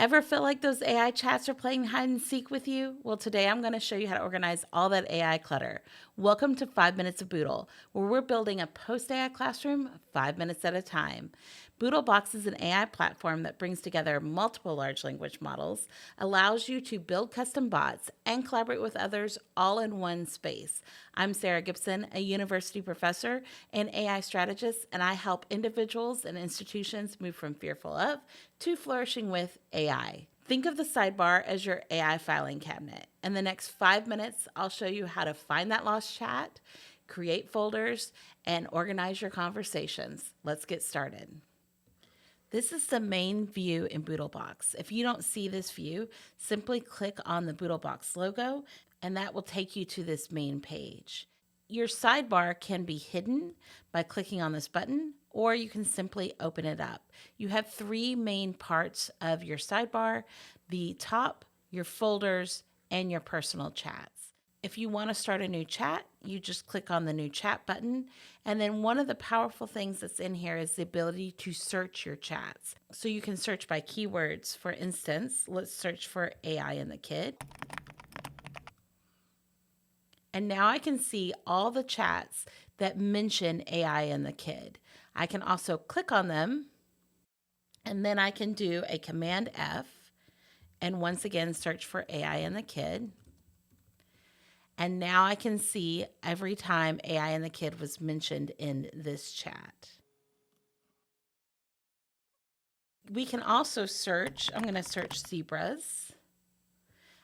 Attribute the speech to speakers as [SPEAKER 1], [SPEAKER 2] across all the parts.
[SPEAKER 1] Ever feel like those AI chats are playing hide and seek with you? Well, today I'm going to show you how to organize all that AI clutter. Welcome to 5 Minutes of Boodle, where we're building a post-AI classroom 5 minutes at a time. BoodleBox is an AI platform that brings together multiple large language models, allows you to build custom bots, and collaborate with others all in one space. I'm Sarah Gibson, a university professor and AI strategist, and I help individuals and institutions move from fearful of to flourishing with AI. Think of the sidebar as your AI filing cabinet. In the next 5 minutes, I'll show you how to find that lost chat, create folders, and organize your conversations. Let's get started. This is the main view in BoodleBox. If you don't see this view, simply click on the BoodleBox logo, and that will take you to this main page. Your sidebar can be hidden by clicking on this button, or you can simply open it up. You have three main parts of your sidebar: the top, your folders, and your personal chats. If you want to start a new chat, you just click on the new chat button. And then one of the powerful things that's in here is the ability to search your chats. So you can search by keywords. For instance, let's search for AI and the kid. And now I can see all the chats that mention AI and the kid. I can also click on them, and then I can do a Command F and once again search for AI and the kid. And now I can see every time AI and the kid was mentioned in this chat. We can also search. I'm going to search zebras.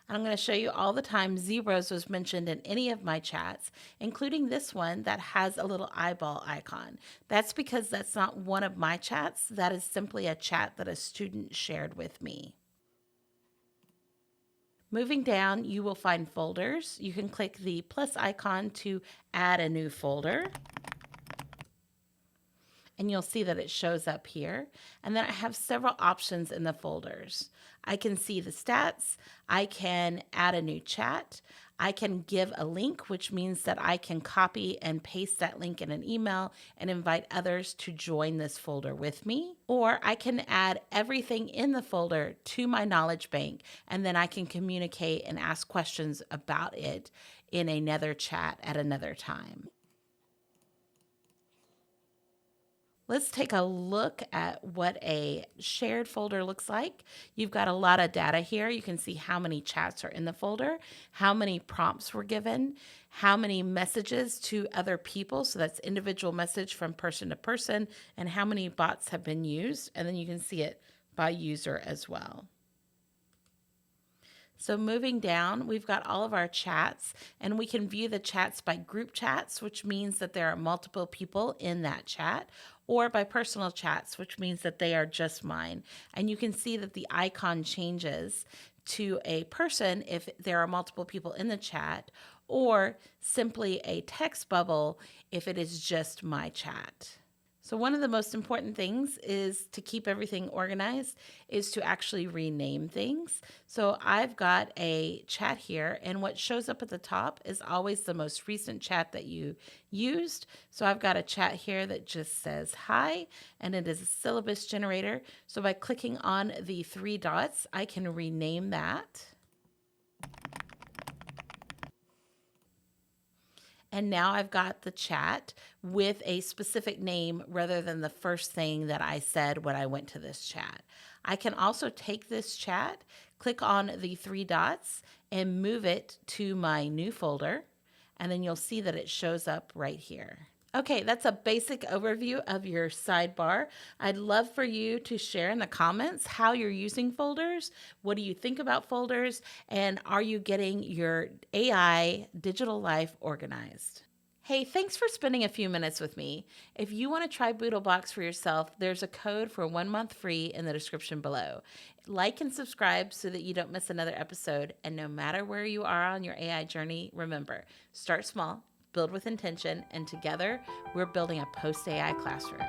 [SPEAKER 1] And I'm going to show you all the time zebras was mentioned in any of my chats, including this one that has a little eyeball icon. That's because that's not one of my chats. That is simply a chat that a student shared with me. Moving down, you will find folders. You can click the plus icon to add a new folder. And you'll see that it shows up here. And then I have several options in the folders. I can see the stats. I can add a new chat. I can give a link, which means that I can copy and paste that link in an email and invite others to join this folder with me. Or I can add everything in the folder to my knowledge bank, and then I can communicate and ask questions about it in another chat at another time. Let's take a look at what a shared folder looks like. You've got a lot of data here. You can see how many chats are in the folder, how many prompts were given, how many messages to other people. So that's individual message from person to person, and how many bots have been used. And then you can see it by user as well. So moving down, we've got all of our chats, and we can view the chats by group chats, which means that there are multiple people in that chat, or by personal chats, which means that they are just mine. And you can see that the icon changes to a person if there are multiple people in the chat, or simply a text bubble if it is just my chat. So one of the most important things is to keep everything organized is to actually rename things. So I've got a chat here, and what shows up at the top is always the most recent chat that you used. So I've got a chat here that just says hi, and it is a syllabus generator. So by clicking on the three dots, I can rename that. And now I've got the chat with a specific name rather than the first thing that I said when I went to this chat. I can also take this chat, click on the three dots, and move it to my new folder. And then you'll see that it shows up right here. Okay, that's a basic overview of your sidebar. I'd love for you to share in the comments how you're using folders. What do you think about folders? And are you getting your AI digital life organized? Hey, thanks for spending a few minutes with me. If you want to try BoodleBox for yourself, there's a code for 1 month free in the description below. Like and subscribe so that you don't miss another episode. And no matter where you are on your AI journey, remember, start small, build with intention, and together we're building a post-AI classroom.